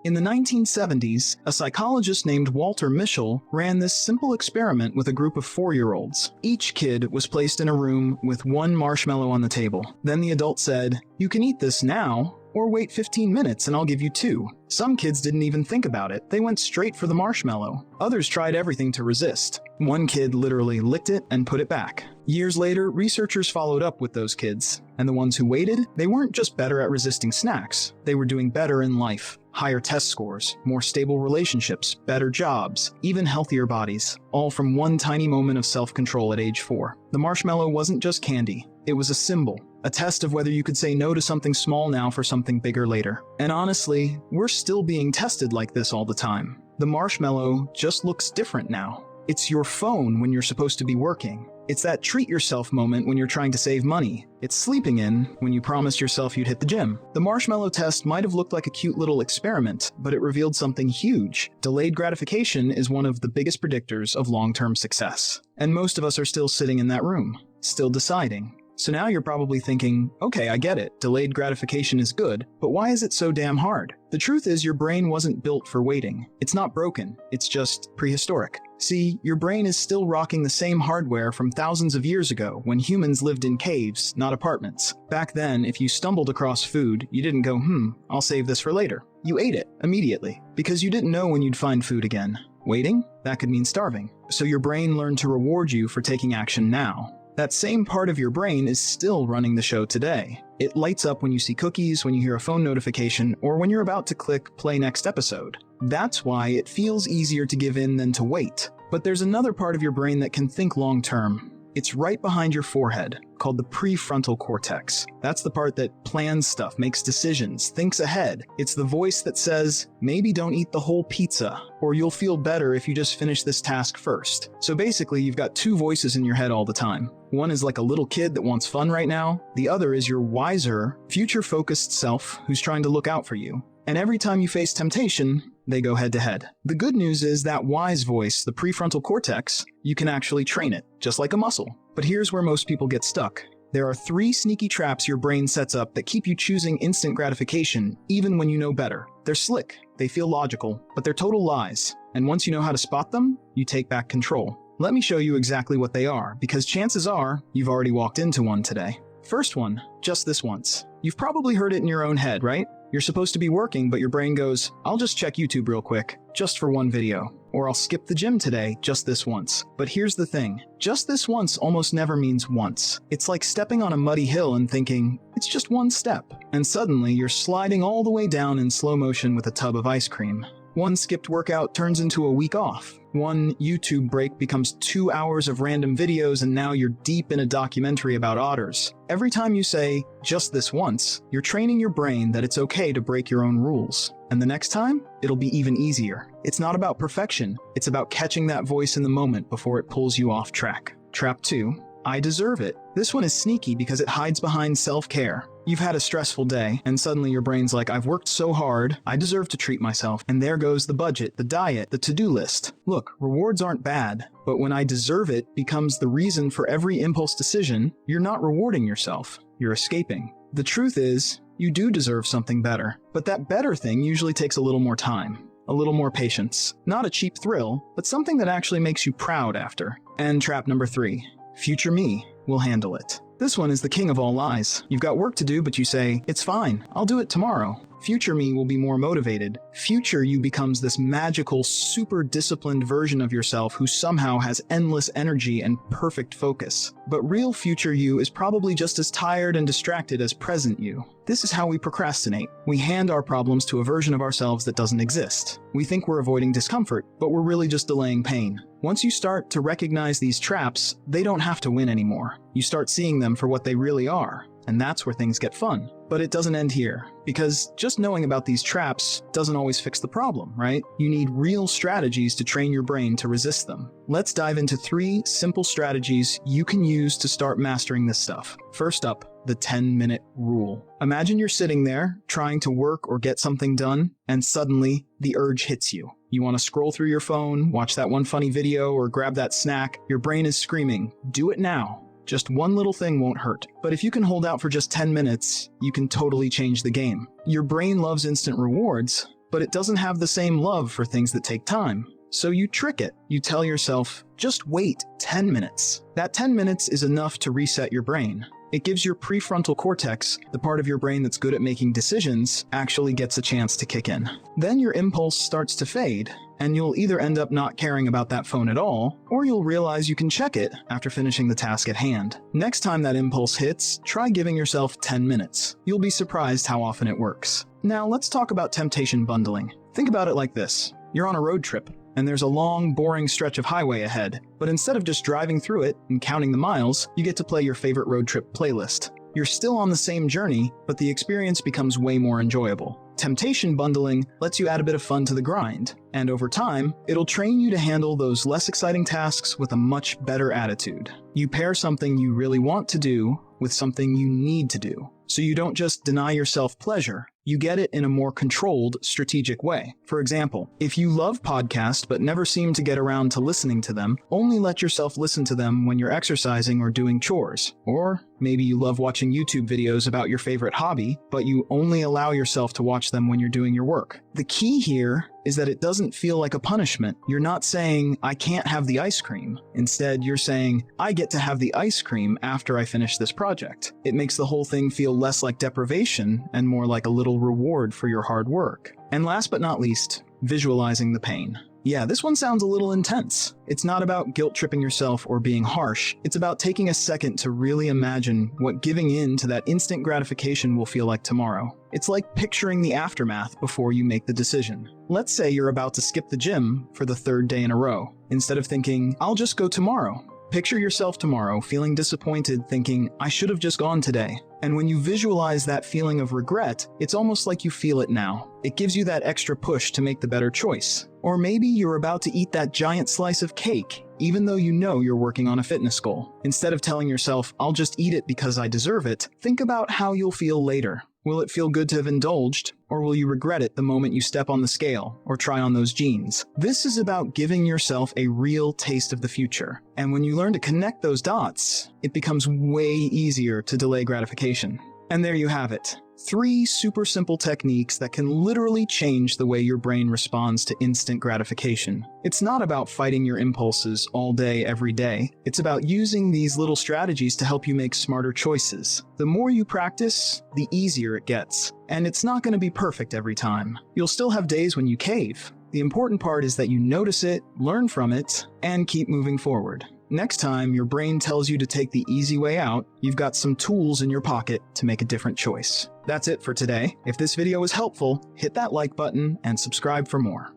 In the 1970s, a psychologist named Walter Mischel ran this simple experiment with a group of 4-year-olds. Each kid was placed in a room with one marshmallow on the table. Then the adult said, "You can eat this now, or wait 15 minutes and I'll give you 2. Some kids didn't even think about it. They went straight for the marshmallow. Others tried everything to resist. One kid literally licked it and put it back. Years later, researchers followed up with those kids, and the ones who waited, they weren't just better at resisting snacks. They were doing better in life. Higher test scores, more stable relationships, better jobs, even healthier bodies, all from one tiny moment of self-control at age 4. The marshmallow wasn't just candy. It was a symbol, a test of whether you could say no to something small now for something bigger later. And honestly, we're still being tested like this all the time. The marshmallow just looks different now. It's your phone when you're supposed to be working. It's that treat yourself moment when you're trying to save money. It's sleeping in when you promised yourself you'd hit the gym. The marshmallow test might have looked like a cute little experiment, but it revealed something huge. Delayed gratification is one of the biggest predictors of long-term success. And most of us are still sitting in that room, still deciding. So now you're probably thinking, okay, I get it, delayed gratification is good, but why is it so damn hard? The truth is your brain wasn't built for waiting. It's not broken, it's just prehistoric. See, your brain is still rocking the same hardware from thousands of years ago when humans lived in caves, not apartments. Back then, if you stumbled across food, you didn't go, I'll save this for later. You ate it immediately, because you didn't know when you'd find food again. Waiting? That could mean starving. So your brain learned to reward you for taking action now. That same part of your brain is still running the show today. It lights up when you see cookies, when you hear a phone notification, or when you're about to click play next episode. That's why it feels easier to give in than to wait. But there's another part of your brain that can think long term. It's right behind your forehead, called the prefrontal cortex. That's the part that plans stuff, makes decisions, thinks ahead. It's the voice that says, maybe don't eat the whole pizza, or you'll feel better if you just finish this task first. So basically, you've got 2 voices in your head all the time. One is like a little kid that wants fun right now. The other is your wiser, future-focused self who's trying to look out for you. And every time you face temptation, they go head to head. The good news is that wise voice, the prefrontal cortex, you can actually train it, just like a muscle. But here's where most people get stuck. There are 3 sneaky traps your brain sets up that keep you choosing instant gratification, even when you know better. They're slick, they feel logical, but they're total lies. And once you know how to spot them, you take back control. Let me show you exactly what they are, because chances are you've already walked into one today. First one, just this once. You've probably heard it in your own head, right? You're supposed to be working, but your brain goes, I'll just check YouTube real quick, just for one video. Or I'll skip the gym today, just this once. But here's the thing, just this once almost never means once. It's like stepping on a muddy hill and thinking, it's just one step. And suddenly you're sliding all the way down in slow motion with a tub of ice cream. One skipped workout turns into a week off. One YouTube break becomes 2 hours of random videos, and now you're deep in a documentary about otters. Every time you say, just this once, you're training your brain that it's okay to break your own rules. And the next time, it'll be even easier. It's not about perfection, it's about catching that voice in the moment before it pulls you off track. Trap 2. I deserve it. This one is sneaky because it hides behind self-care. You've had a stressful day, and suddenly your brain's like, I've worked so hard, I deserve to treat myself. And there goes the budget, the diet, the to-do list. Look, rewards aren't bad, but when I deserve it becomes the reason for every impulse decision, you're not rewarding yourself, you're escaping. The truth is, you do deserve something better, but that better thing usually takes a little more time, a little more patience. Not a cheap thrill, but something that actually makes you proud after. And trap number 3, future me will handle it. This one is the king of all lies. You've got work to do, but you say, it's fine, I'll do it tomorrow. Future me will be more motivated. Future you becomes this magical, super disciplined version of yourself who somehow has endless energy and perfect focus. But real future you is probably just as tired and distracted as present you. This is how we procrastinate. We hand our problems to a version of ourselves that doesn't exist. We think we're avoiding discomfort, but we're really just delaying pain. Once you start to recognize these traps, they don't have to win anymore. You start seeing them for what they really are. And that's where things get fun. But it doesn't end here, because just knowing about these traps doesn't always fix the problem, right? You need real strategies to train your brain to resist them. Let's dive into 3 simple strategies you can use to start mastering this stuff. First up, the 10-minute rule. Imagine you're sitting there, trying to work or get something done, and suddenly the urge hits you. You want to scroll through your phone, watch that one funny video, or grab that snack. Your brain is screaming, do it now. Just one little thing won't hurt. But if you can hold out for just 10 minutes, you can totally change the game. Your brain loves instant rewards, but it doesn't have the same love for things that take time. So you trick it. You tell yourself, just wait 10 minutes. That 10 minutes is enough to reset your brain. It gives your prefrontal cortex, the part of your brain that's good at making decisions, actually gets a chance to kick in. Then your impulse starts to fade, and you'll either end up not caring about that phone at all, or you'll realize you can check it after finishing the task at hand. Next time that impulse hits, try giving yourself 10 minutes. You'll be surprised how often it works. Now let's talk about temptation bundling. Think about it like this. You're on a road trip, and there's a long, boring stretch of highway ahead, but instead of just driving through it and counting the miles, you get to play your favorite road trip playlist. You're still on the same journey, but the experience becomes way more enjoyable. Temptation bundling lets you add a bit of fun to the grind, and over time, it'll train you to handle those less exciting tasks with a much better attitude. You pair something you really want to do with something you need to do, so you don't just deny yourself pleasure. You get it in a more controlled, strategic way. For example, if you love podcasts but never seem to get around to listening to them, only let yourself listen to them when you're exercising or doing chores. Or maybe you love watching YouTube videos about your favorite hobby, but you only allow yourself to watch them when you're doing your work. The key here is that it doesn't feel like a punishment. You're not saying, I can't have the ice cream. Instead, you're saying, I get to have the ice cream after I finish this project. It makes the whole thing feel less like deprivation and more like a little reward for your hard work. And last but not least, visualizing the pain. Yeah, this one sounds a little intense. It's not about guilt-tripping yourself or being harsh. It's about taking a second to really imagine what giving in to that instant gratification will feel like tomorrow. It's like picturing the aftermath before you make the decision. Let's say you're about to skip the gym for the third day in a row. Instead of thinking, I'll just go tomorrow, picture yourself tomorrow feeling disappointed, thinking, I should have just gone today. And when you visualize that feeling of regret, it's almost like you feel it now. It gives you that extra push to make the better choice. Or maybe you're about to eat that giant slice of cake, even though you know you're working on a fitness goal. Instead of telling yourself, I'll just eat it because I deserve it, think about how you'll feel later. Will it feel good to have indulged, or will you regret it the moment you step on the scale or try on those jeans? This is about giving yourself a real taste of the future. And when you learn to connect those dots, it becomes way easier to delay gratification. And there you have it. 3 super simple techniques that can literally change the way your brain responds to instant gratification. It's not about fighting your impulses all day, every day. It's about using these little strategies to help you make smarter choices. The more you practice, the easier it gets. And it's not going to be perfect every time. You'll still have days when you cave. The important part is that you notice it, learn from it, and keep moving forward. Next time your brain tells you to take the easy way out, you've got some tools in your pocket to make a different choice. That's it for today. If this video was helpful, hit that like button and subscribe for more.